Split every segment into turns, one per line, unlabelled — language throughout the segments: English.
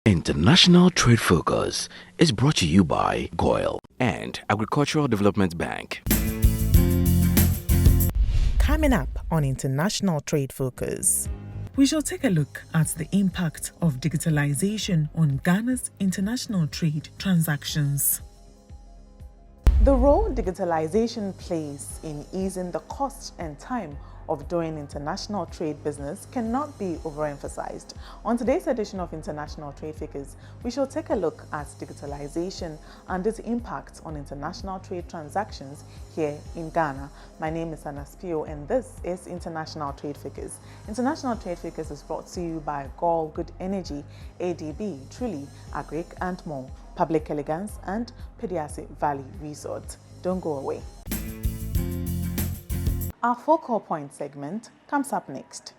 International Trade Focus is brought to you by GOIL and Agricultural Development Bank.
Coming up on International Trade Focus, we shall take a look at the impact of digitalization on Ghana's international trade transactions. The role digitalization plays in easing the cost and time of doing international trade business cannot be overemphasized. On today's edition of International Trade Focus, we shall take a look at digitalization and its impact on international trade transactions here in Ghana. My name is Anaspio and this is International Trade Focus. International Trade Focus is brought to you by GOIL Good Energy, ADB, Truly, Agric and more, Public Elegance and Pediastic Valley Resort. Don't go away. Our focal point segment comes up next.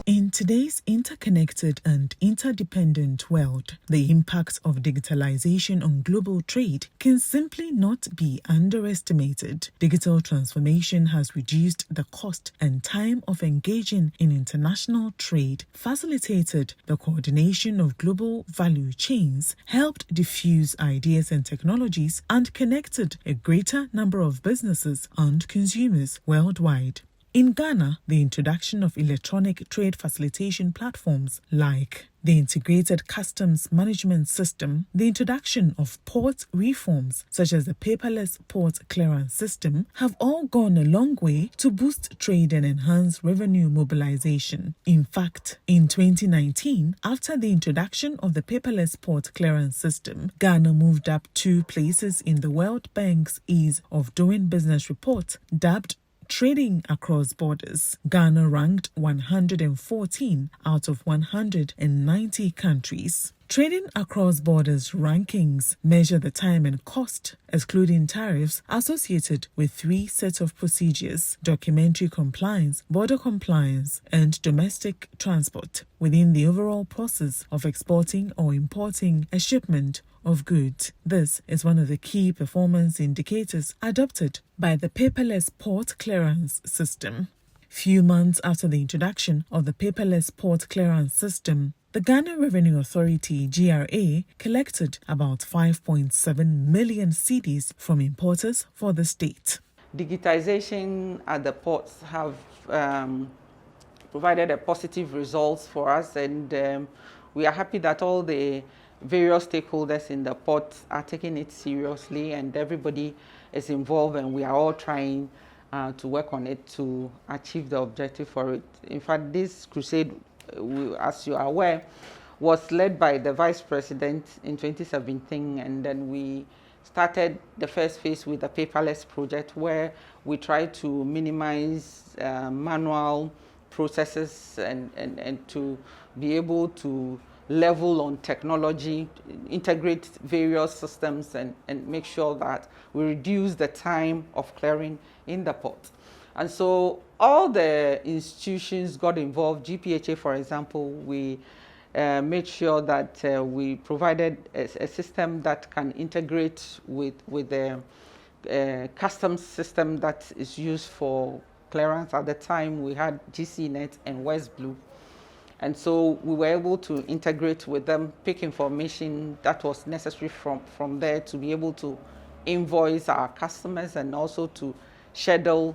In today's interconnected and interdependent world, the impact of digitalization on global trade can simply not be underestimated. Digital transformation has reduced the cost and time of engaging in international trade, facilitated the coordination of global value chains, helped diffuse ideas and technologies, and connected a greater number of businesses and consumers worldwide. In Ghana, the introduction of electronic trade facilitation platforms like the Integrated Customs Management System, the introduction of port reforms such as the paperless port clearance system have all gone a long way to boost trade and enhance revenue mobilization. In fact, in 2019, after the introduction of the paperless port clearance system, Ghana moved up 2 places in the World Bank's Ease of Doing Business report, dubbed Trading Across Borders. Ghana ranked 114 out of 190 countries. Trading Across Borders rankings measure the time and cost, excluding tariffs, associated with 3 sets of procedures: documentary compliance, border compliance, and domestic transport, within the overall process of exporting or importing a shipment of goods. This is one of the key performance indicators adopted by the paperless port clearance system. Few months after the introduction of the paperless port clearance system, the Ghana Revenue Authority (GRA) collected about 5.7 million cedis from importers for the state.
Digitization at the ports have provided a positive results for us, and we are happy that all the various stakeholders in the port are taking it seriously, and everybody is involved, and we are all trying to work on it to achieve the objective for it. In fact, this crusade, as you are aware, was led by the Vice President in 2017, and then we started the first phase with the paperless project, where we try to minimize manual processes and to be able to level on technology, integrate various systems, and make sure that we reduce the time of clearing in the port. And so all the institutions got involved. GPHA, for example, we made sure that we provided a system that can integrate with the customs system that is used for clearance. At the time, we had GCNet and WestBlue. And so we were able to integrate with them, pick information that was necessary from there to be able to invoice our customers, and also to schedule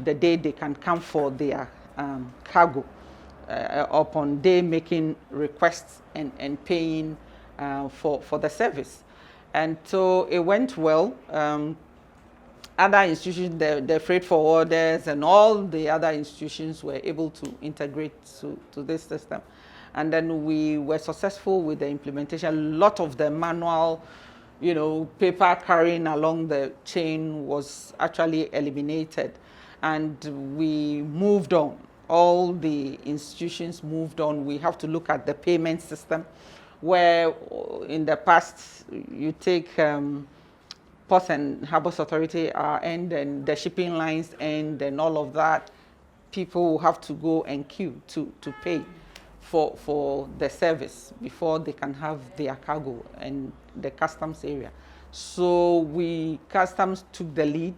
the day they can come for their cargo upon day making requests and paying for the service. And so it went well. Other institutions, the freight forwarders and all the other institutions were able to integrate to this system. And then we were successful with the implementation. A lot of the manual, paper carrying along the chain was actually eliminated. And we moved on. All the institutions moved on. We have to look at the payment system, where in the past you take Ports and Harbours Authority end, and the shipping lines end, and all of that. People will have to go and queue to pay for the service before they can have their cargo in the customs area. So customs took the lead.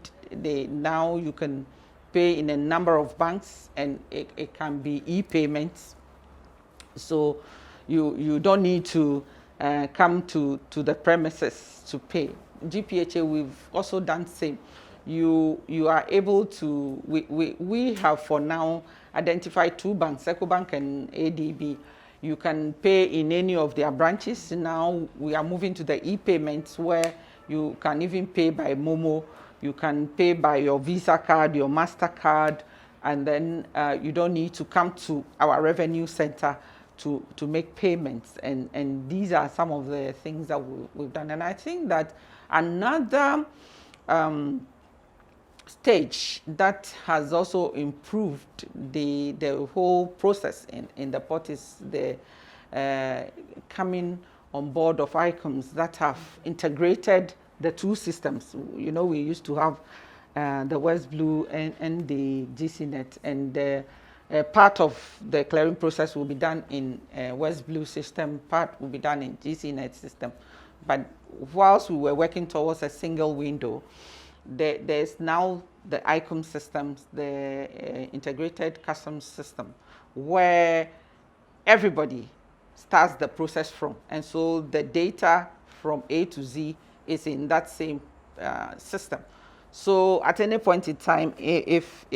Now you can pay in a number of banks, and it can be e-payments. So you don't need to come to the premises to pay. GPHA, we've also done the same. You are able to, we have for now identified 2 banks, EcoBank and ADB. You can pay in any of their branches. Now we are moving to the e-payments where you can even pay by Momo. You can pay by your Visa card, your MasterCard, and then you don't need to come to our revenue center to make payments. And these are some of the things that we've done. And I think that another stage that has also improved the whole process in the port is the coming on board of ICUMS that have integrated the 2 systems. You know, we used to have the West Blue and the GCNet, and part of the clearing process will be done in West Blue system, part will be done in GCNet system. But whilst we were working towards a single window, there's now the ICUMS systems, the integrated customs system, where everybody starts the process from. And so the data from A to Z is in that same system. So at any point in time, if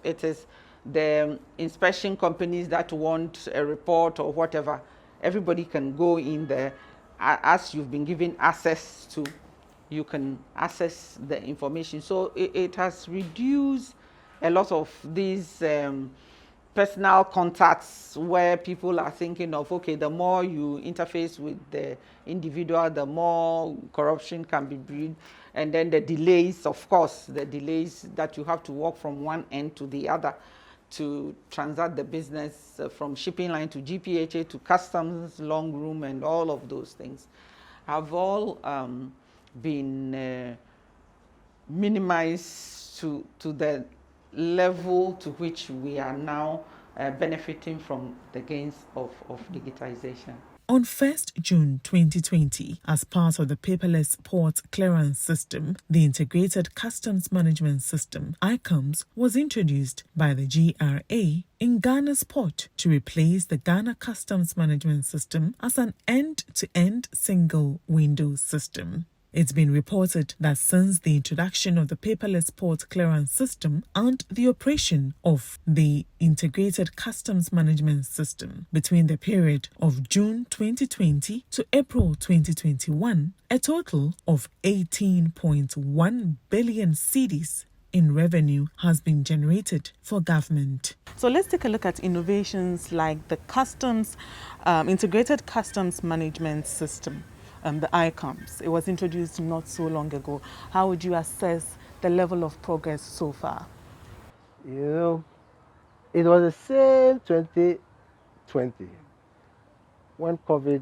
it is the inspection companies that want a report or whatever, everybody can go in there. As you've been given access to, you can access the information. So it has reduced a lot of these personal contacts where people are thinking of, okay, the more you interface with the individual, the more corruption can be brewed. And then the delays, of course, the delays that you have to walk from one end to the other to transact the business, from shipping line to GPHA to customs, long room, and all of those things have all been minimized to the level to which we are now benefiting from the gains of digitization.
On 1st June 2020, as part of the paperless port clearance system, the Integrated Customs Management System, ICUMS, was introduced by the GRA in Ghana's port to replace the Ghana Customs Management System as an end-to-end single window system. It's been reported that since the introduction of the paperless port clearance system and the operation of the Integrated Customs Management System between the period of June 2020 to April 2021, a total of 18.1 billion cedis in revenue has been generated for government. So let's take a look at innovations like the Integrated Customs Management System. The ICUMS. It was introduced not so long ago. How would you assess the level of progress so far?
You know, it was the same 2020 when COVID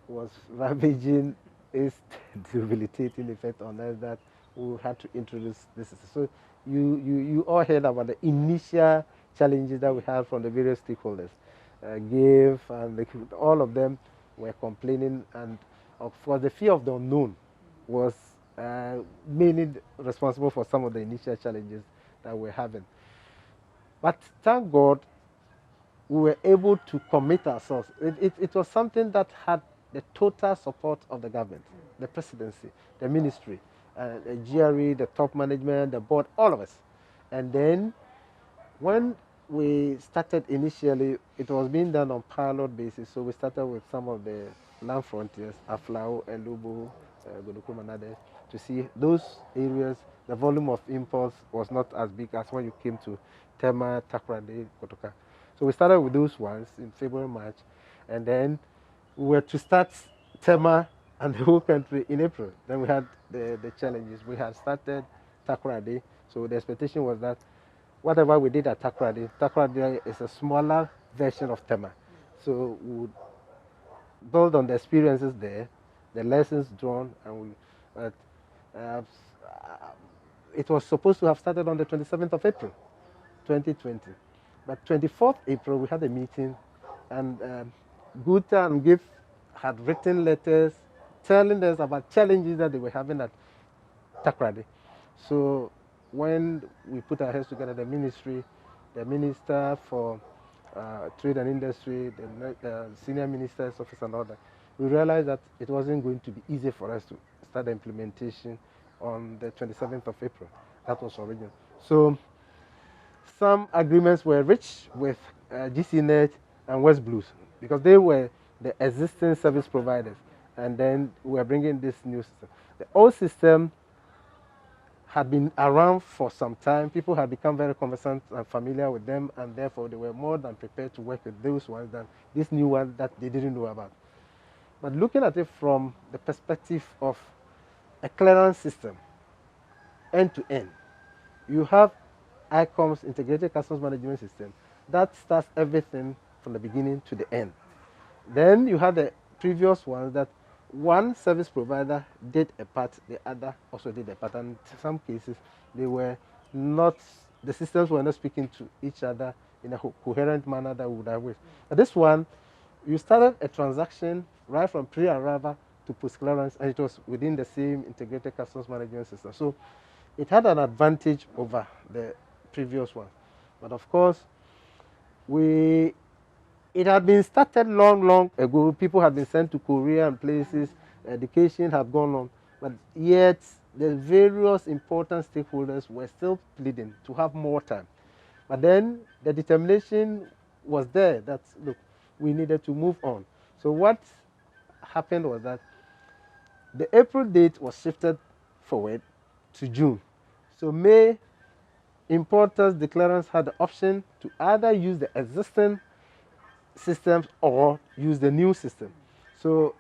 was ravaging its debilitating effect on us that we had to introduce this. So you all heard about the initial challenges that we had from the various stakeholders. GIF and all of them were complaining, and of course, the fear of the unknown was mainly responsible for some of the initial challenges that we're having. But thank God, we were able to commit ourselves. It was something that had the total support of the government, the presidency, the ministry, the GRE, the top management, the board, all of us. And then when we started initially, it was being done on pilot basis. So we started with some of the land frontiers, Aflao, Elubo, Godokum, and others, to see those areas. The volume of imports was not as big as when you came to Tema, Takoradi, Kotoka. So we started with those ones in February, March, and then we were to start Tema and the whole country in April. Then we had the challenges. We had started Takoradi, so the expectation was that whatever we did at Takoradi is a smaller version of Tema. So we would build on the experiences there, the lessons drawn, and it was supposed to have started on the 27th of April, 2020. But 24th April, we had a meeting, and Guta and GIF had written letters telling us about challenges that they were having at Takoradi. So when we put our heads together, the ministry, the Minister for Trade and Industry, the Senior Minister's Office and all that, we realized that it wasn't going to be easy for us to start the implementation on the 27th of April. That was original. So some agreements were reached with GCNet and West Blues because they were the existing service providers, and then we were bringing this new system. The old system had been around for some time. People had become very conversant and familiar with them, and therefore they were more than prepared to work with those ones than this new one that they didn't know about. But looking at it from the perspective of a clearance system, end to end, you have ICUMS, Integrated Customs Management System, that starts everything from the beginning to the end. Then you have the previous ones that one service provider did a part, the other also did a part, and in some cases they were not, the systems were not speaking to each other in a coherent manner that we would have wished. But this one, you started a transaction right from pre-arrival to post-clearance, and it was within the same Integrated Customs Management System. So it had an advantage over the previous one. But of course, it had been started long ago. People had been sent to Korea and places. Education had gone on. But yet, the various important stakeholders were still pleading to have more time. But then the determination was there that, look, we needed to move on. So what happened was that the April date was shifted forward to June. So May, importers, declarants had the option to either use the existing systems or use the new system. So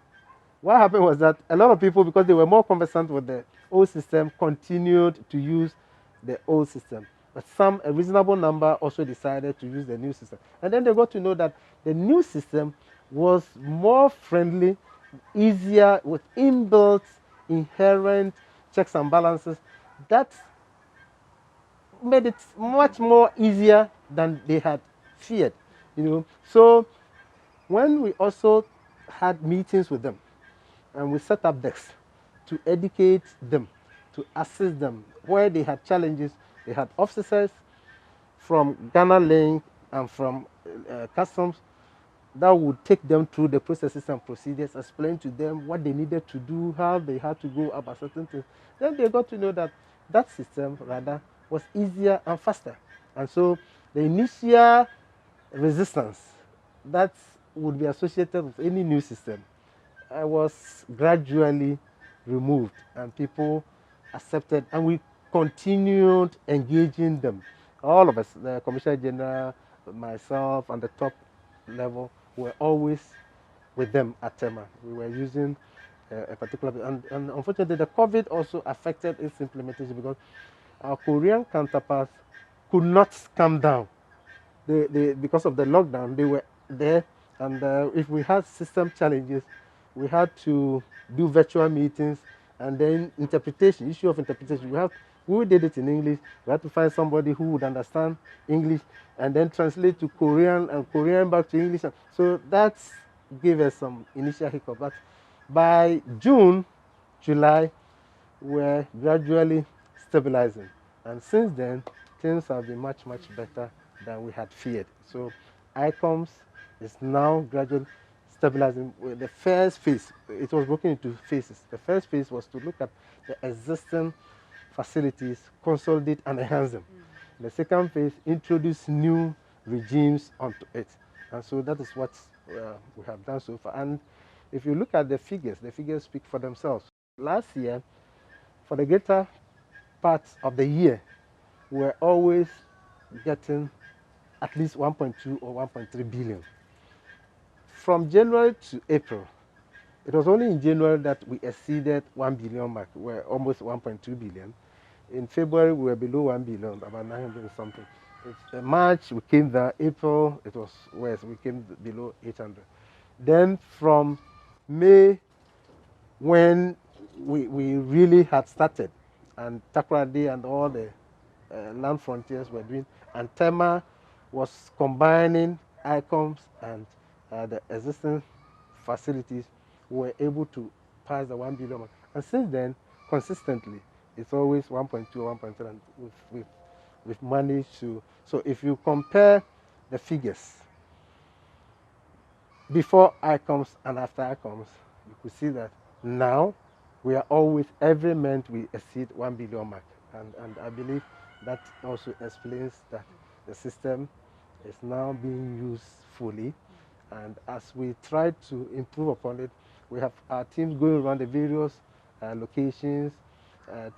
what happened was that a lot of people, because they were more conversant with the old system, continued to use the old system. But some, a reasonable number, also decided to use the new system. And then they got to know that the new system was more friendly, easier, with inbuilt, inherent checks and balances that made it much more easier than they had feared. So when we also had meetings with them and we set up desks to educate them, to assist them where they had challenges, they had officers from Ghana Link and from Customs that would take them through the processes and procedures, explain to them what they needed to do, how they had to go about certain things. Then they got to know that that system, rather, was easier and faster. And so the initial resistance that would be associated with any new system was gradually removed, and people accepted, and we continued engaging them. All of us, the Commissioner General, myself, and the top level, were always with them at Tema. We were using a particular, and unfortunately, the COVID also affected its implementation because our Korean counterparts could not come down. Because of the lockdown, they were there, and if we had system challenges, we had to do virtual meetings, and then interpretation, issue of interpretation. We did it in English. We had to find somebody who would understand English and then translate to Korean and Korean back to English. So that gave us some initial hiccup. But by June, July, we're gradually stabilizing. And since then, things have been much better than we had feared. So ICUMS is now gradually stabilizing. The first phase, it was broken into phases. The first phase was to look at the existing facilities, consolidate and enhance them. The second phase, introduce new regimes onto it. And so that is what we have done so far. And if you look at the figures speak for themselves. Last year, for the greater part of the year, we were always getting at least 1.2 or 1.3 billion. From January to April, it was only in January that we exceeded 1 billion mark. We were almost 1.2 billion. In February, we were below 1 billion, about 900 or something. In March, we came there. April, it was worse. We came below 800. Then from May, when we really had started, and Takoradi and all the land frontiers were doing, and Tema was combining ICUMS and the existing facilities, we were able to pass the 1 billion mark. And since then, consistently, it's always 1.2 or 1.3, and we've managed to. So if you compare the figures before ICUMS and after ICUMS, you could see that now we are always, every month we exceed 1 billion mark. And I believe that also explains that the system is now being used fully. And as we try to improve upon it, we have our teams going around the various locations,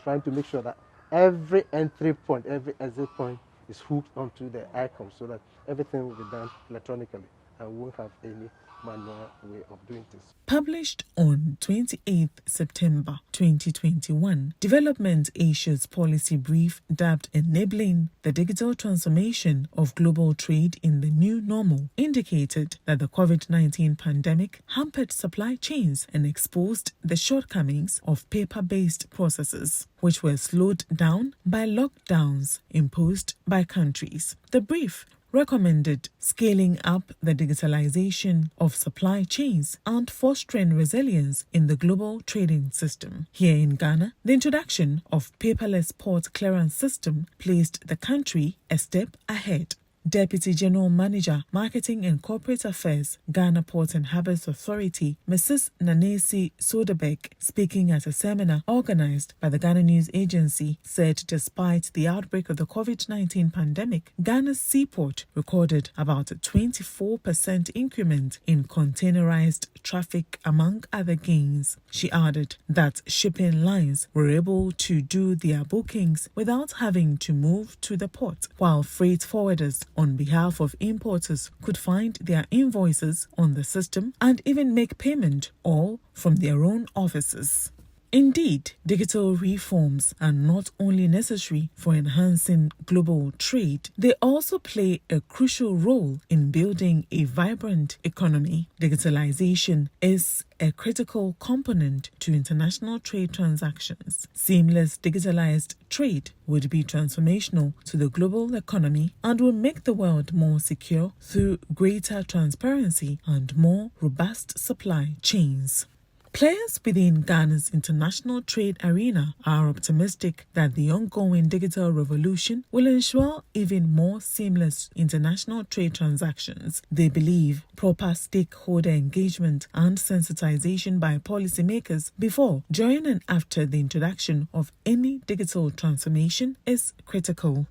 trying to make sure that every entry point, every exit point is hooked onto the ICOM so that everything will be done electronically and we won't have any manual way of doing this.
Published on 28 September 2021, Development Asia's policy brief dubbed Enabling the Digital Transformation of Global Trade in the New Normal indicated that the COVID-19 pandemic hampered supply chains and exposed the shortcomings of paper-based processes, which were slowed down by lockdowns imposed by countries. The brief recommended scaling up the digitalization of supply chains and fostering resilience in the global trading system. Here in Ghana, the introduction of paperless port clearance system placed the country a step ahead. Deputy General Manager, Marketing and Corporate Affairs, Ghana Port and Harbours Authority, Mrs. Nanesi Soderbeck, speaking at a seminar organized by the Ghana News Agency, said despite the outbreak of the COVID-19 pandemic, Ghana's seaport recorded about a 24% increment in containerized traffic, among other gains. She added that shipping lines were able to do their bookings without having to move to the port, while freight forwarders on behalf of importers could find their invoices on the system and even make payment all from their own offices. Indeed, digital reforms are not only necessary for enhancing global trade, they also play a crucial role in building a vibrant economy. Digitalization is a critical component to international trade transactions. Seamless digitalized trade would be transformational to the global economy and will make the world more secure through greater transparency and more robust supply chains. Players within Ghana's international trade arena are optimistic that the ongoing digital revolution will ensure even more seamless international trade transactions. They believe proper stakeholder engagement and sensitization by policymakers before, during and after the introduction of any digital transformation is critical.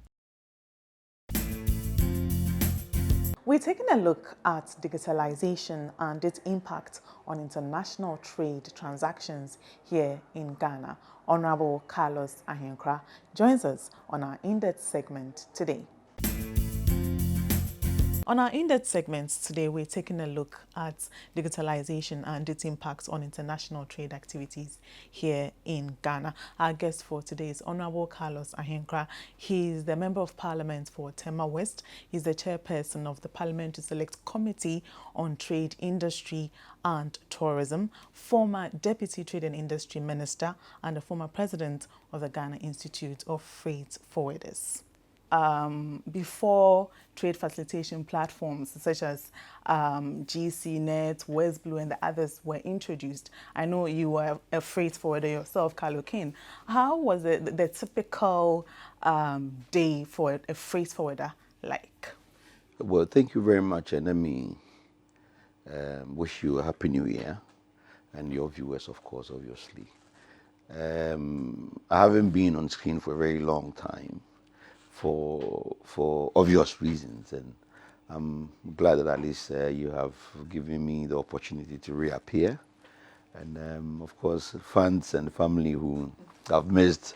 We're taking a look at digitalization and its impact on international trade transactions here in Ghana. Honorable Carlos Ahenkra joins us on our in-depth segment today. On our in-depth segments today, we're taking a look at digitalization and its impacts on international trade activities here in Ghana. Our guest for today is Honorable Carlos Ahenkra. He's the Member of Parliament for Tema West. He's the chairperson of the Parliamentary Select Committee on Trade, Industry and Tourism, former Deputy Trade and Industry Minister, and the former president of the Ghana Institute of Freight Forwarders. Before trade facilitation platforms such as GCNet, WestBlue and the others were introduced, I know you were a freight forwarder yourself, Carlo Kane. How was the typical day for a freight forwarder like?
Well, thank you very much, and let me wish you a Happy New Year, and your viewers, of course, obviously. I haven't been on screen for a very long time, for obvious reasons, and I'm glad that at least you have given me the opportunity to reappear. And of course, fans and family who have missed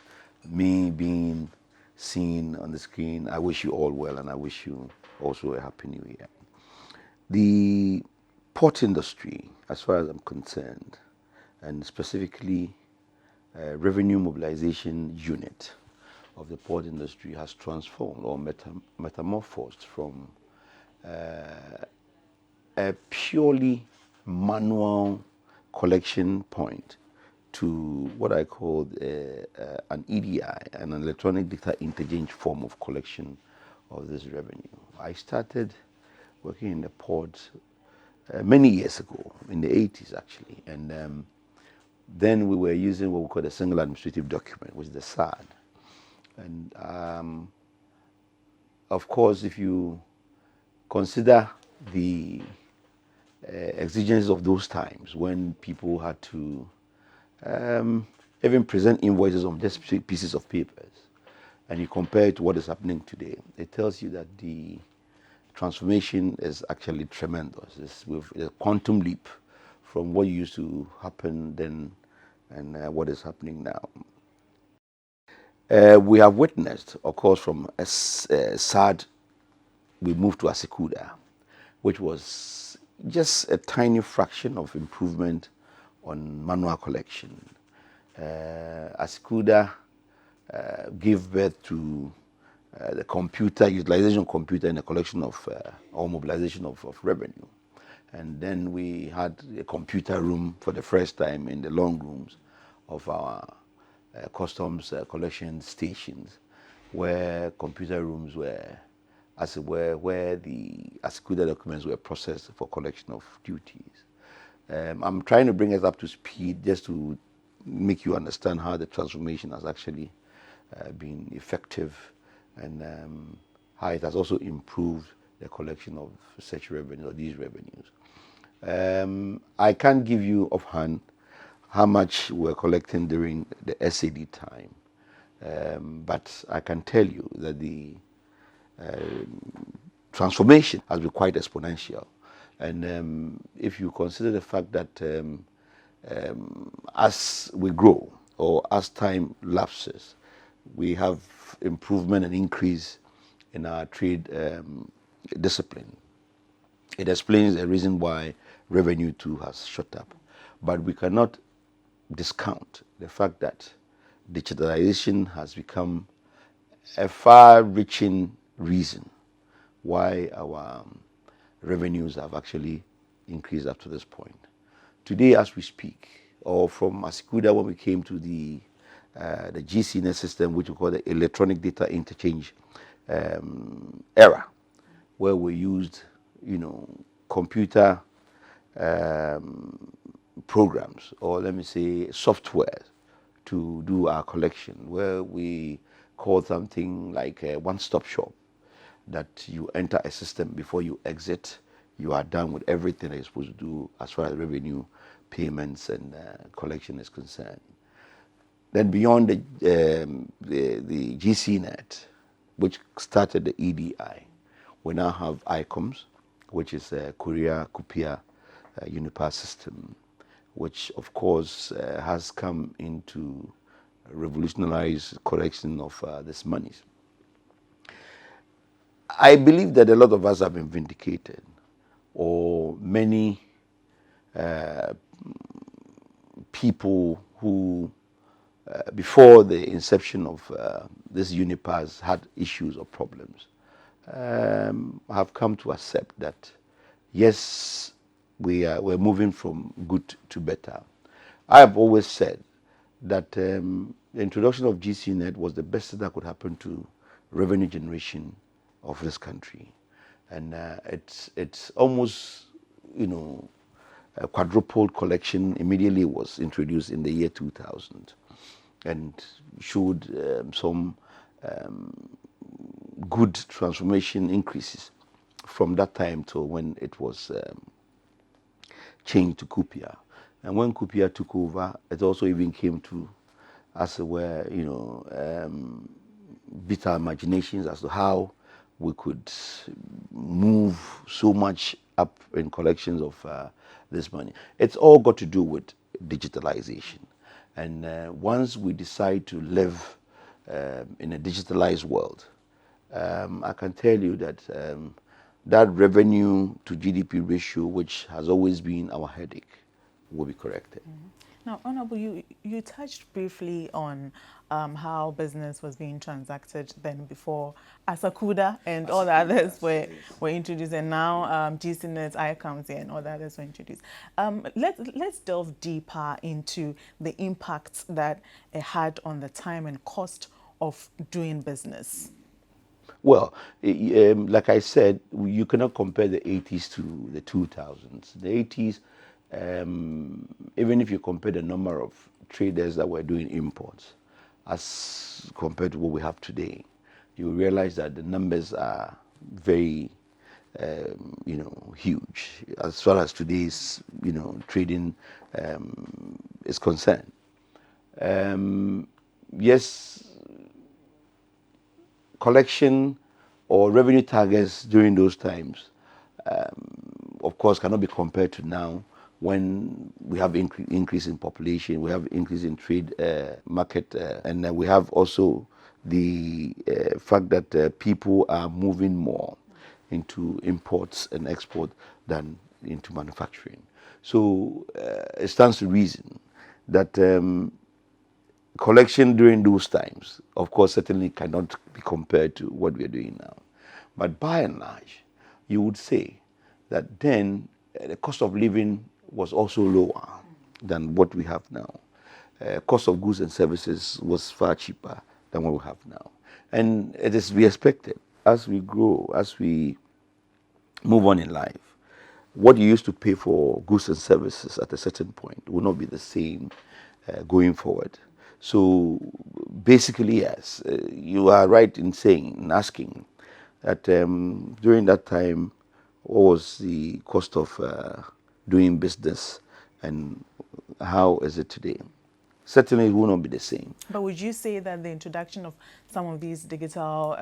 me being seen on the screen, I wish you all well, and I wish you also a Happy New Year. The port industry, as far as I'm concerned, and specifically revenue mobilization unit of the port industry, has transformed or metamorphosed from a purely manual collection point to what I call an EDI, an electronic data interchange form of collection of this revenue. I started working in the port many years ago, in the 80s actually, and Then we were using what we call the single administrative document, which is the SAD. And of course, if you consider the exigencies of those times when people had to even present invoices on just pieces of papers, and you compare it to what is happening today, it tells you that the transformation is actually tremendous. It's with a quantum leap from what used to happen then and what is happening now. We have witnessed, of course, from a SAD, we moved to ICUMS, which was just a tiny fraction of improvement on manual collection. ICUMS gave birth to the computer, utilization of computer in the collection of or mobilization of revenue. And then we had a computer room for the first time in the long rooms of our customs collection stations, where computer rooms were, as it were, where the ICUMS documents were processed for collection of duties. I'm trying to bring us up to speed just to make you understand how the transformation has actually been effective and how it has also improved the collection of such revenues or these revenues. I can't give you offhand how much we're collecting during the SAD time, but I can tell you that the transformation has been quite exponential. And if you consider the fact that as we grow or as time lapses, we have improvement and increase in our trade discipline. It explains the reason why revenue too has shot up. But we cannot discount the fact that digitalization has become a far-reaching reason why our revenues have actually increased up to this point. Today, as we speak, or from ICUMS when we came to the GCNet system, which we call the electronic data interchange era, where we used, computer programs, or let me say software, to do our collection, where we call something like a one-stop shop, that you enter a system before you exit, you are done with everything that you're supposed to do as far as revenue, payments, and collection is concerned. Then beyond the GCNet, which started the EDI, we now have ICUMS, which is a Korea Kupia Unipass system, which of course has come into revolutionize collection of these monies. I believe that a lot of us have been vindicated, or many people who, before the inception of this Unipass, had issues or problems, have come to accept that, yes, we're moving from good to better. I have always said that the introduction of GCNet was the best thing that could happen to revenue generation of this country. And it's almost, a quadrupled collection immediately was introduced in the year 2000, and showed some good transformation increases from that time to when it was changed to Kupia. And when Kupia took over, it also even came to, as it were, beat our imaginations as to how we could move so much up in collections of this money. It's all got to do with digitalization. And once we decide to live in a digitalized world, I can tell you that that revenue to GDP ratio, which has always been our headache, will be corrected.
Mm-hmm. Now, Honorable, you touched briefly on how business was being transacted then before Asakuda and all the others were introduced, and now GCNet, ICUMS, and all the others were introduced. Let's delve deeper into the impacts that it had on the time and cost of doing business.
Well, like I said, you cannot compare the 80s to the 2000s. The 80s, even if you compare the number of traders that were doing imports as compared to what we have today, you realize that the numbers are very, huge as far as today's, trading is concerned. Yes, collection or revenue targets during those times, of course, cannot be compared to now when we have increase in population, we have increase in trade market, and we have also the fact that people are moving more into imports and export than into manufacturing. So it stands to reason that collection during those times, of course, certainly cannot be compared to what we are doing now. But by and large, you would say that then the cost of living was also lower than what we have now. Cost of goods and services was far cheaper than what we have now. And it is to be expected as we grow, as we move on in life, what you used to pay for goods and services at a certain point will not be the same going forward. So basically, yes, you are right in saying, in asking that during that time, what was the cost of doing business and how is it today? Certainly it will not be the same.
But would you say that the introduction of some of these digital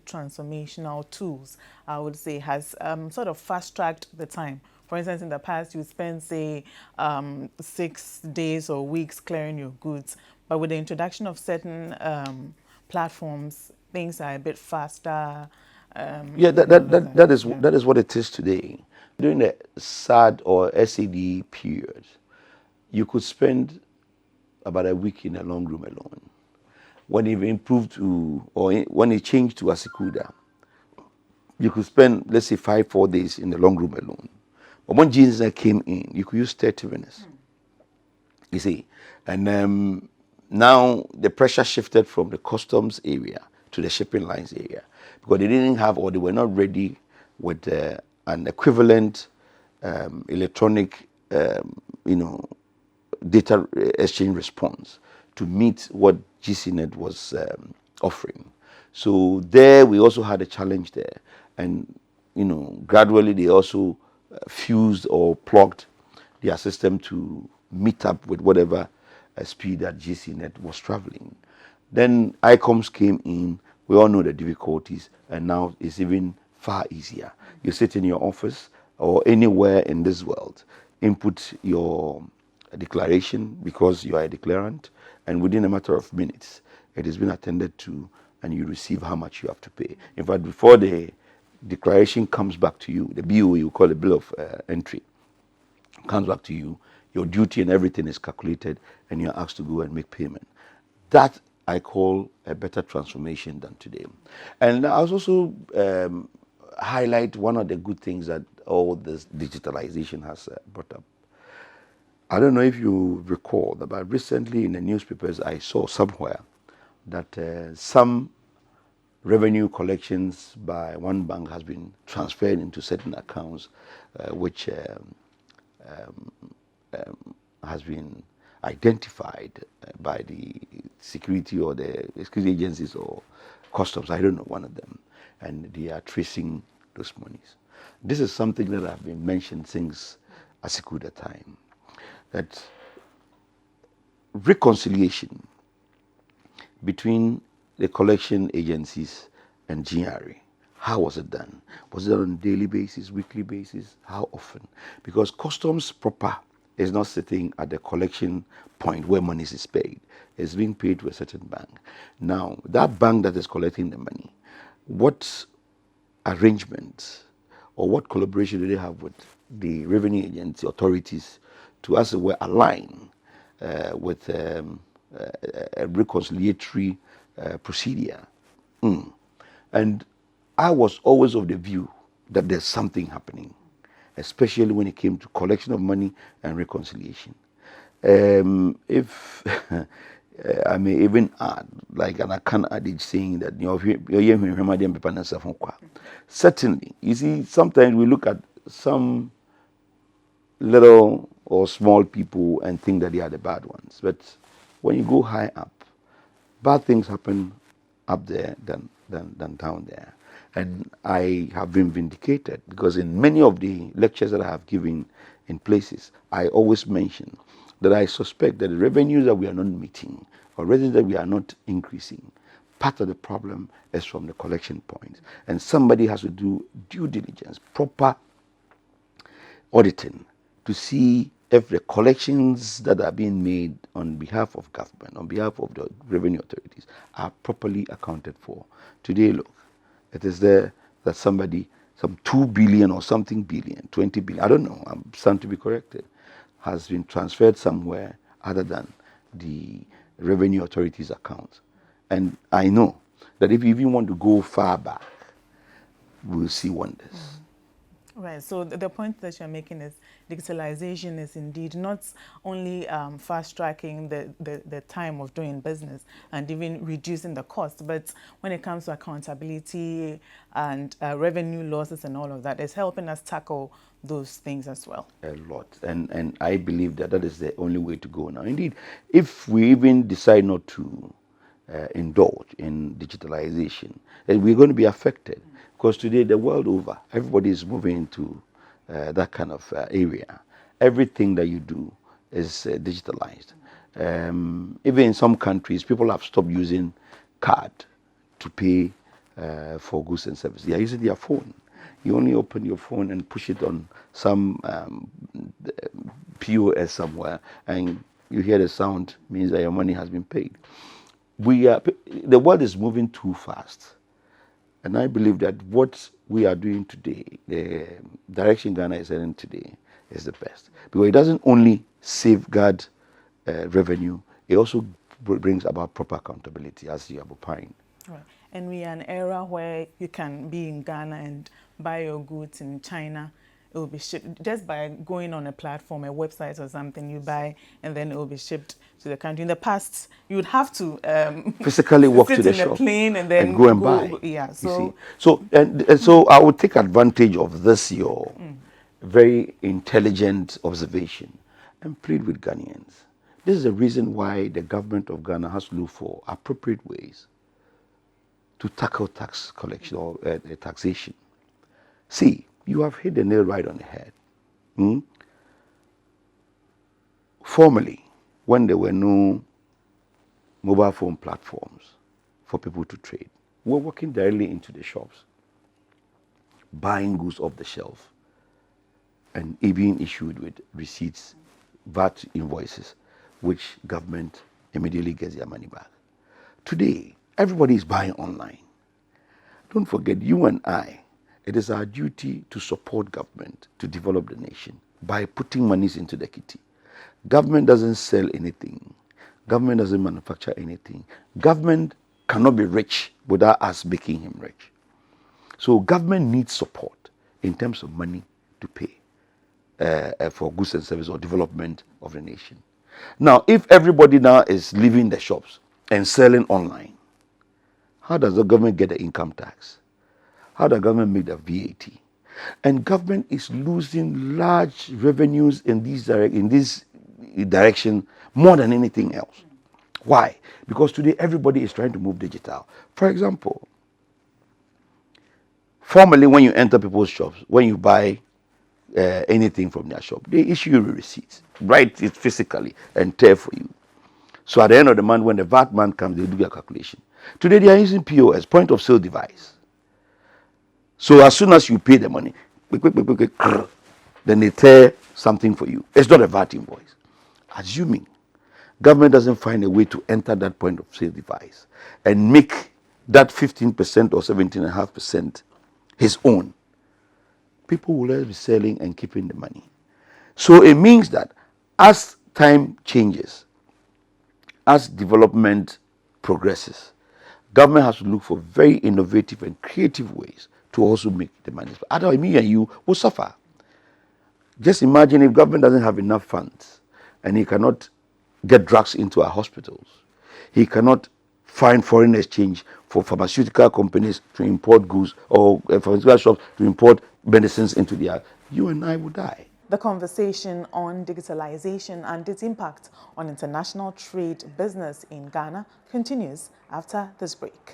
transformational tools, I would say, has sort of fast-tracked the time? For instance, in the past, you spend, say, 6 days or weeks clearing your goods. But with the introduction of certain platforms, things are a bit faster.
That is what it is today. During the SAD or SAD period, you could spend about a week in a long room alone. When it improved to, or when it changed to ICUMS, you could spend, let's say, 4 days in the long room alone. But when Jesus came in, you could use 30 minutes. You see, and now the pressure shifted from the customs area to the shipping lines area because they didn't have, or they were not ready with an equivalent electronic, data exchange response to meet what GCNet was offering. So there we also had a challenge there, and gradually they also fused or plugged their system to meet up with whatever speed that GCNet was traveling. Then ICUMS came in. We all know the difficulties, and now it's even far easier. You sit in your office or anywhere in this world, input your declaration because you are a declarant, and within a matter of minutes, it has been attended to, and you receive how much you have to pay. In fact, before the declaration comes back to you, the BOE, you call a bill of entry, comes back to you, your duty and everything is calculated, and you're asked to go and make payment. That I call a better transformation than today. And I also highlight one of the good things that all this digitalization has brought up. I don't know if you recall, but recently in the newspapers I saw somewhere that some revenue collections by one bank has been transferred into certain accounts, which has been identified by the security or the security agencies or customs, I don't know, one of them, and they are tracing those monies. This is something that I've been mentioned since ICUMS time, that reconciliation between the collection agencies and GRA, how was it done? Was it on a daily basis, weekly basis? How often? Because customs proper is not sitting at the collection point where money is paid. It's being paid to a certain bank. Now, that bank that is collecting the money, what arrangements or what collaboration do they have with the revenue agency authorities to, as it were, align with a reconciliatory procedure? And I was always of the view that there's something happening, especially when it came to collection of money and reconciliation. If I may even add, like an Akan adage saying that certainly, you see, sometimes we look at some little or small people and think that they are the bad ones. But when you go high up, bad things happen up there than down there. And I have been vindicated because in many of the lectures that I have given in places, I always mention that I suspect that the revenues that we are not meeting or revenues that we are not increasing, part of the problem is from the collection point. And somebody has to do due diligence, proper auditing to see if the collections that are being made on behalf of government, on behalf of the revenue authorities, are properly accounted for. Today, look, it is there that somebody, some 2 billion or something billion, 20 billion, I don't know, I'm starting to be corrected, has been transferred somewhere other than the revenue authorities' accounts. And I know that if you even want to go far back, we'll see wonders.
Right. So the point that you're making is digitalization is indeed not only fast-tracking the time of doing business and even reducing the cost, but when it comes to accountability and revenue losses and all of that, it's helping us tackle those things as well.
A lot. And I believe that that is the only way to go now. Indeed, if we even decide not to indulge in digitalization, we're going to be affected. Because today, the world over, everybody is moving into that kind of area. Everything that you do is digitalized. Even in some countries, people have stopped using card to pay for goods and services. They are using their phone. You only open your phone and push it on some POS somewhere, and you hear the sound, means that your money has been paid. The world is moving too fast. And I believe that what we are doing today, the direction Ghana is heading today, is the best. Because it doesn't only safeguard revenue, it also brings about proper accountability, as you have opined.
Right. And we are in an era where you can be in Ghana and buy your goods in China. It will be shipped just by going on a platform, a website or something. You buy, and then it will be shipped to the country. In the past, you would have to
physically walk to the
sit in
shop
a plane and then
go and buy.
Yeah.
So so I would take advantage of this your very intelligent observation and plead with Ghanaians. This is the reason why the government of Ghana has to look for appropriate ways to tackle tax collection or taxation. See, you have hit the nail right on the head. Formerly, when there were no mobile phone platforms for people to trade, we were walking directly into the shops, buying goods off the shelf, and being issued with receipts, VAT invoices, which government immediately gets their money back. Today, everybody is buying online. Don't forget, you and I, it is our duty to support government to develop the nation by putting monies into the kitty. Government doesn't sell anything. Government doesn't manufacture anything. Government cannot be rich without us making him rich. So government needs support in terms of money to pay for goods and services or development of the nation. Now, if everybody now is leaving the shops and selling online, how does the government get the income tax? How does the government make the VAT? And government is losing large revenues in this direction more than anything else. Why? Because today everybody is trying to move digital. For example, formerly when you enter people's shops, when you buy anything from their shop, they issue you receipts, write it physically and tear for you. So at the end of the month, when the VAT man comes, they do their calculation. Today they are using POS, point of sale device. So as soon as you pay the money, then they tear something for you. It's not a VAT invoice. Assuming government doesn't find a way to enter that point of sale device and make that 15% or 17.5% his own, people will always be selling and keeping the money. So it means that as time changes, as development progresses, government has to look for very innovative and creative ways to also make the money. Otherwise, me and you will suffer. Just imagine if government doesn't have enough funds and he cannot get drugs into our hospitals. He cannot find foreign exchange for pharmaceutical companies to import goods or pharmaceutical shops to import medicines into their. You and I will die.
The conversation on digitalization and its impact on international trade business in Ghana continues after this break.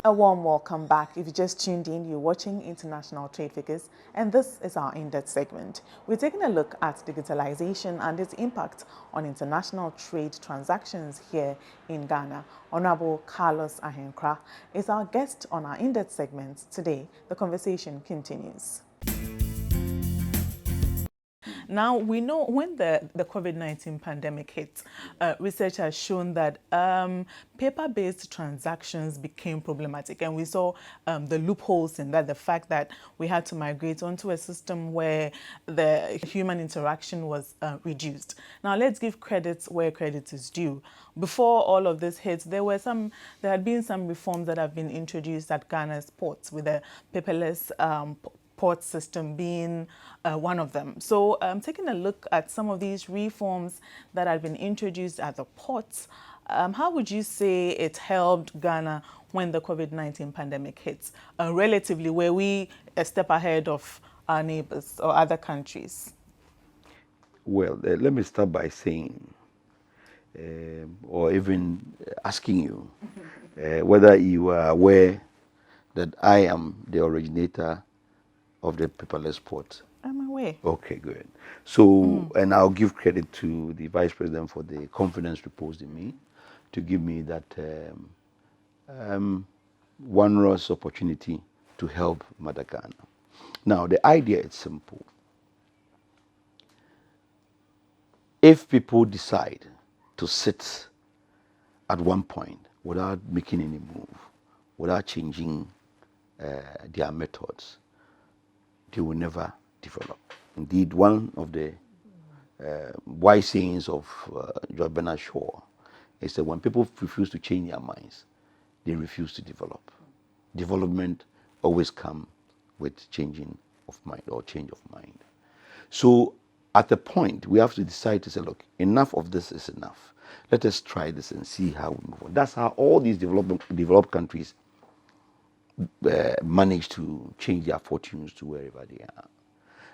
A warm welcome back. If you just tuned in, you're watching International Trade Figures, and this is our in-depth segment. We're taking a look at digitalization and its impact on international trade transactions here in Ghana. Honorable Carlos Ahenkra is our guest on our in-depth segment today. The conversation continues. Now, we know when the COVID-19 pandemic hit, research has shown that paper-based transactions became problematic. And we saw the loopholes in that, the fact that we had to migrate onto a system where the human interaction was reduced. Now, let's give credit where credit is due. Before all of this hit, there had been some reforms that have been introduced at Ghana's ports, with the paperless port system being one of them. So taking a look at some of these reforms that have been introduced at the ports, how would you say it helped Ghana when the COVID-19 pandemic hits? Relatively, were we a step ahead of our neighbors or other countries?
Well, let me start by saying, or even asking you, whether you are aware that I am the originator of the paperless port.
I'm aware.
Okay, good. So, and I'll give credit to the Vice President for the confidence reposed in me to give me that wondrous opportunity to help Mother Ghana. Now, the idea is simple. If people decide to sit at one point without making any move, without changing their methods, they will never develop. Indeed, one of the wise sayings of George Bernard Shaw is that when people refuse to change their minds, they refuse to develop. Development always comes with changing of mind or change of mind. So at the point, we have to decide to say, look, enough of this is enough. Let us try this and see how we move on. That's how all these developed countries manage to change their fortunes to wherever they are.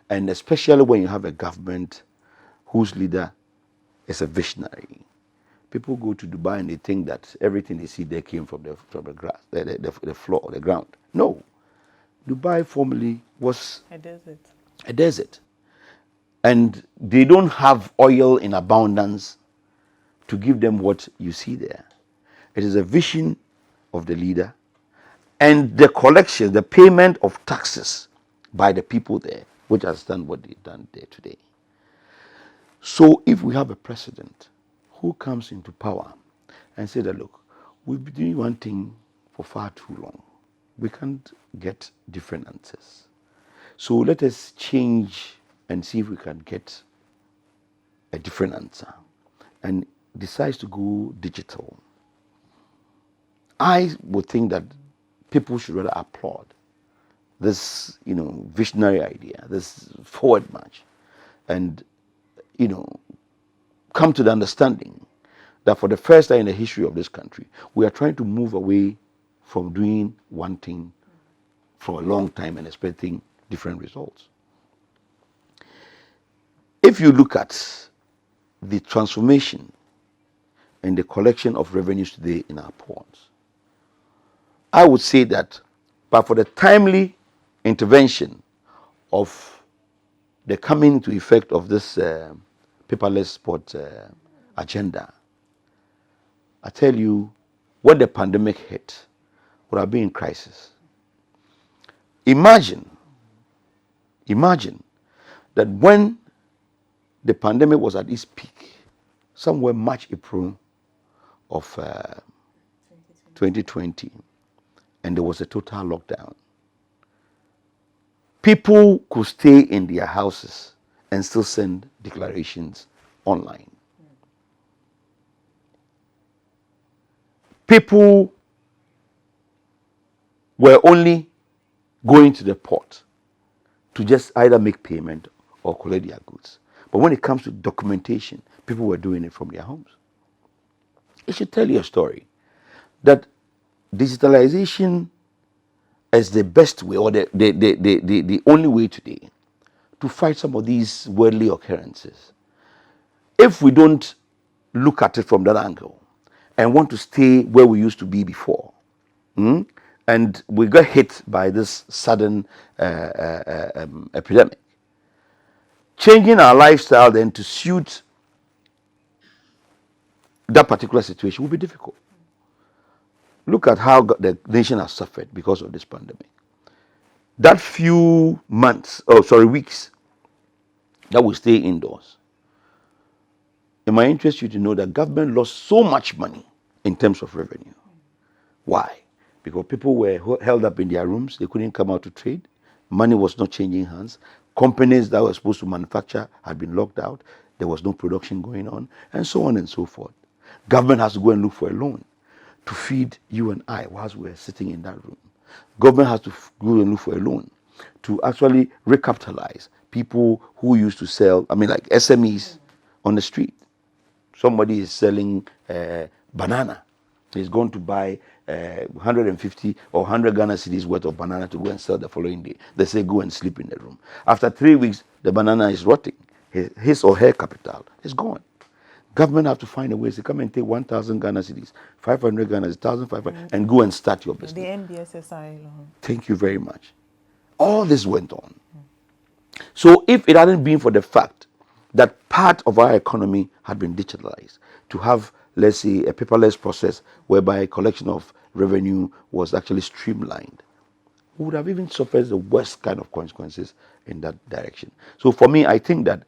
And especially when you have a government whose leader is a visionary. People go to Dubai and they think that everything they see there came from the grass, the floor, the ground. No. Dubai formerly was a desert. And they don't have oil in abundance to give them what you see there. It is a vision of the leader, and the collection, the payment of taxes by the people there, which has done what they've done there today. So if we have a president who comes into power and says that, look, we've been doing one thing for far too long, we can't get different answers. So let us change and see if we can get a different answer, and decides to go digital. I would think that people should rather applaud this, visionary idea, this forward march, and, come to the understanding that for the first time in the history of this country, we are trying to move away from doing one thing for a long time and expecting different results. If you look at the transformation and the collection of revenues today in our ports, I would say that, but for the timely intervention of the coming into effect of this paperless port agenda, I tell you, when the pandemic hit, we have been in crisis. Imagine that when the pandemic was at its peak, somewhere March, April of 2020, and there was a total lockdown. People could stay in their houses and still send declarations online. People were only going to the port to just either make payment or collect their goods. But when it comes to documentation, people were doing it from their homes. It should tell you a story that digitalization is the best way, or the only way today to fight some of these worldly occurrences. If we don't look at it from that angle and want to stay where we used to be before, and we got hit by this sudden epidemic, changing our lifestyle then to suit that particular situation will be difficult. Look at how the nation has suffered because of this pandemic. That few weeks that we stay indoors, it might interest you to know that government lost so much money in terms of revenue. Why? Because people were held up in their rooms, they couldn't come out to trade, money was not changing hands, companies that were supposed to manufacture had been locked out, there was no production going on, and so on and so forth. Government has to go and look for a loan to feed you and I whilst we're sitting in that room. Government has to go and look for a loan to actually recapitalize people who used to sell, like SMEs on the street. Somebody is selling banana. He's going to buy 150 or 100 Ghana cedis worth of banana to go and sell the following day. They say go and sleep in the room. After 3 weeks, the banana is rotting. His or her capital is gone. Government have to find a way to come and take 1,000 Ghana cedis, 500 Ghana cedis, 1,500, and go and start your business.
The NBSSI loan.
Thank you very much. All this went on. So if it hadn't been for the fact that part of our economy had been digitalized, to have, let's say, a paperless process whereby collection of revenue was actually streamlined, we would have even suffered the worst kind of consequences in that direction. So for me, I think that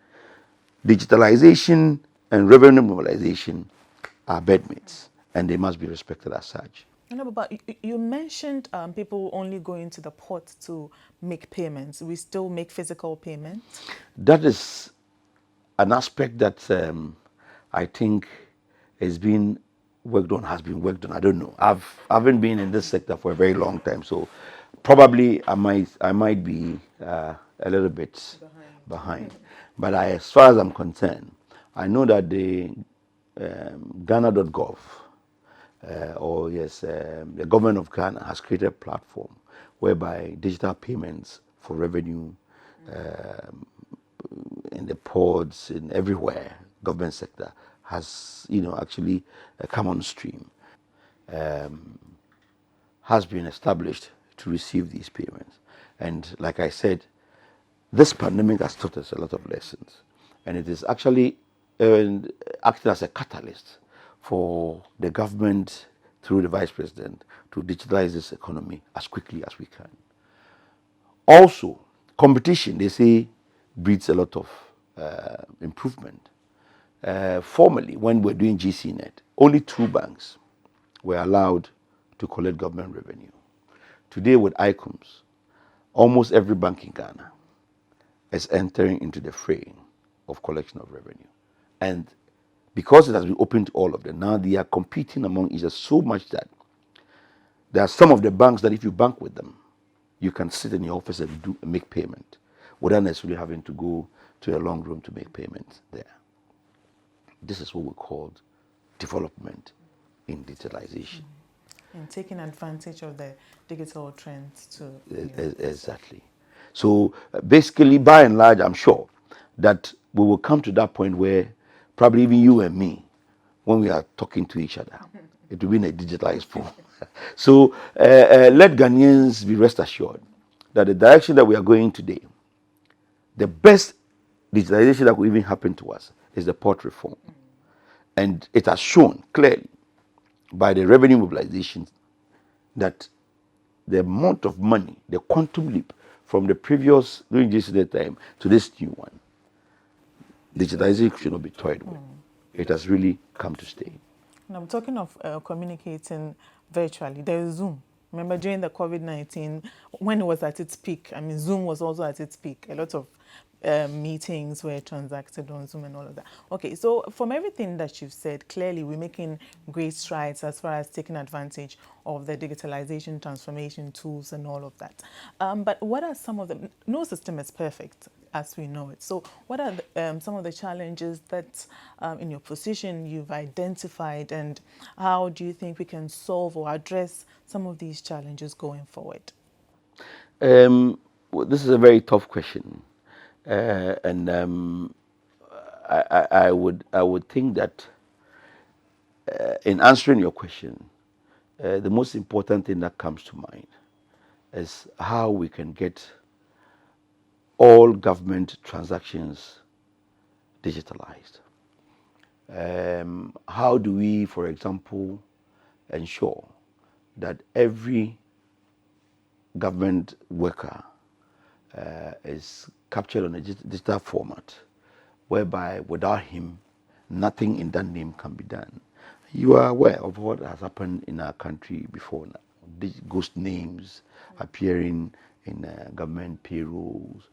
digitalization and revenue mobilization are bedmates, and they must be respected as such.
No, but you mentioned people only going to the port to make payments. We still make physical payments?
That is an aspect that I think has been worked on. I don't know. I haven't been in this sector for a very long time, so probably I might be a little bit behind. But as far as I'm concerned, I know that the Ghana.gov the government of Ghana has created a platform whereby digital payments for revenue in the ports, in everywhere, government sector, has actually come on stream, has been established to receive these payments. And like I said, this pandemic has taught us a lot of lessons, and it is actually acting as a catalyst for the government through the vice president to digitalize this economy as quickly as we can. Also, competition, they say, breeds a lot of improvement. Formerly, when we were doing GCNet, only 2 banks were allowed to collect government revenue. Today, with ICUMS, almost every bank in Ghana is entering into the fray of collection of revenue. And because it has been open to all of them, now they are competing among each other so much that there are some of the banks that if you bank with them, you can sit in your office and make payment without necessarily having to go to a long room to make payments there. This is what we call development in digitalization.
And taking advantage of the digital trends too.
Exactly. So basically, by and large, I'm sure that we will come to that point where probably even you and me, when we are talking to each other, it will be in a digitalized form. So let Ghanaians be rest assured that the direction that we are going today, the best digitalization that will even happen to us is the port reform. And it has shown clearly by the revenue mobilization that the amount of money, the quantum leap from the previous during this time to this new one, digitalization should not be toyed with. It has really come to stay.
And I'm talking of communicating virtually. There's Zoom. Remember during the COVID-19, when it was at its peak, Zoom was also at its peak. A lot of meetings were transacted on Zoom and all of that. Okay, so from everything that you've said, clearly we're making great strides as far as taking advantage of the digitalization transformation tools and all of that. But what are some of the, no system is perfect as we know it. So what are some of the challenges that in your position you've identified, and how do you think we can solve or address some of these challenges going forward?
This is a very tough question. And I would think that in answering your question, the most important thing that comes to mind is how we can get all government transactions digitalized. How do we, for example, ensure that every government worker is captured on a digital format, whereby without him, nothing in that name can be done? You are aware of what has happened in our country before now. These ghost names appearing in government payrolls,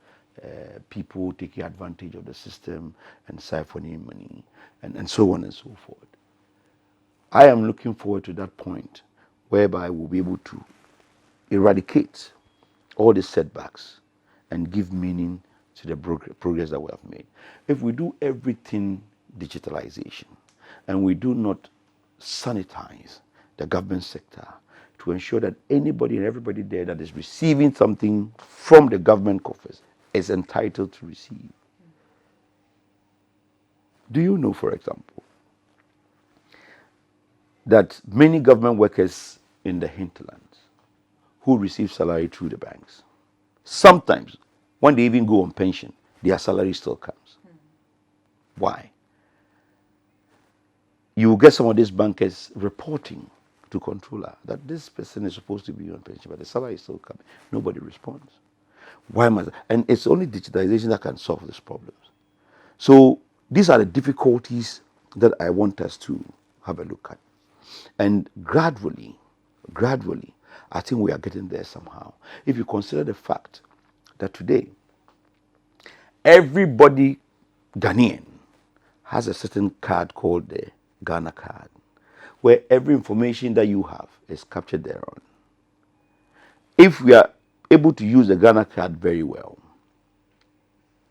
people taking advantage of the system and siphoning money, and so on and so forth. I am looking forward to that point whereby we'll be able to eradicate all the setbacks and give meaning to the progress that we have made. If we do everything digitalization and we do not sanitize the government sector to ensure that anybody and everybody there that is receiving something from the government coffers is entitled to receive. Do you know, for example, that many government workers in the hinterlands who receive salary through the banks, sometimes when they even go on pension, their salary still comes? Why? You will get some of these bankers reporting to controller that this person is supposed to be on pension, but the salary is still coming. Nobody responds. Why must? And it's only digitalization that can solve these problems. So these are the difficulties that I want us to have a look at. And gradually, I think we are getting there somehow. If you consider the fact that today, everybody Ghanaian has a certain card called the Ghana card, where every information that you have is captured thereon. If we are able to use the Ghana card very well,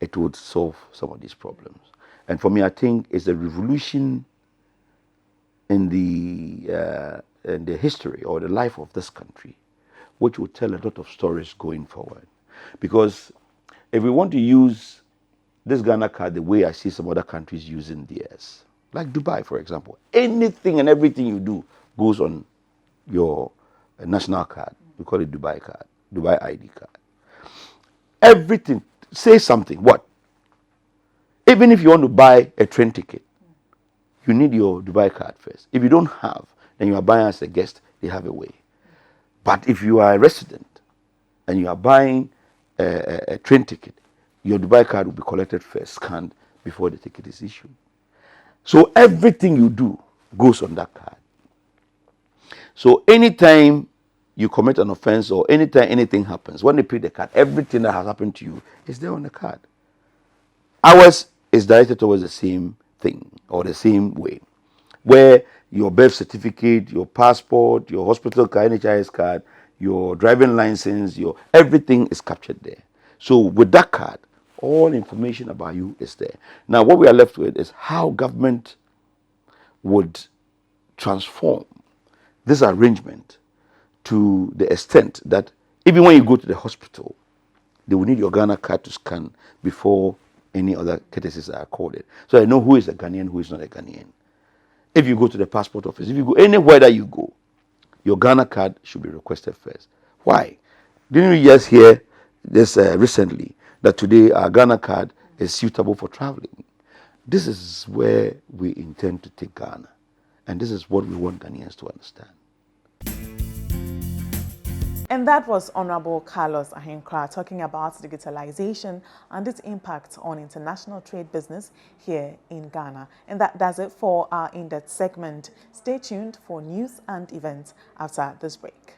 it would solve some of these problems. And for me, I think it's a revolution in the history or the life of this country, which will tell a lot of stories going forward. Because if we want to use this Ghana card the way I see some other countries using theirs, like Dubai, for example, anything and everything you do goes on your national card. We call it Dubai card, Dubai ID card. Everything, say something, what? Even if you want to buy a train ticket, you need your Dubai card first. If you don't have, then you are buying as a guest, they have a way. But if you are a resident and you are buying a train ticket, your Dubai card will be collected first, scanned before the ticket is issued. So everything you do goes on that card. So anytime you commit an offense or anytime anything happens, when they pick the card, everything that has happened to you is there on the card. Ours is directed towards the same thing or the same way, where your birth certificate, your passport, your hospital card, NHIS card, your driving license, your everything is captured there. So with that card, all information about you is there. Now what we are left with is how government would transform this arrangement to the extent that even when you go to the hospital, they will need your Ghana card to scan before any other courtesies are accorded. So I know who is a Ghanaian, who is not a Ghanaian. If you go to the passport office, if you go anywhere that you go, your Ghana card should be requested first. Why? Didn't we just hear this recently that today our Ghana card is suitable for traveling? This is where we intend to take Ghana. And this is what we want Ghanaians to understand.
And that was Honorable Carlos Ahenkra talking about digitalization and its impact on international trade business here in Ghana. And that does it for our in-depth segment. Stay tuned for news and events after this break.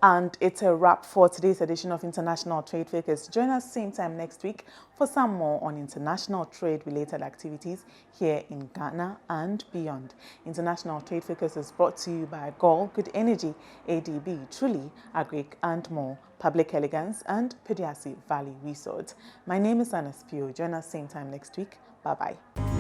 And it's a wrap for today's edition of International Trade Focus. Join us same time next week for some more on international trade-related activities here in Ghana and beyond. International Trade Focus is brought to you by GOL, Good Energy, ADB, Truly, Agric and more, Public Elegance and Pediasi Valley Resort. My name is Anna Spio. Join us same time next week. Bye-bye.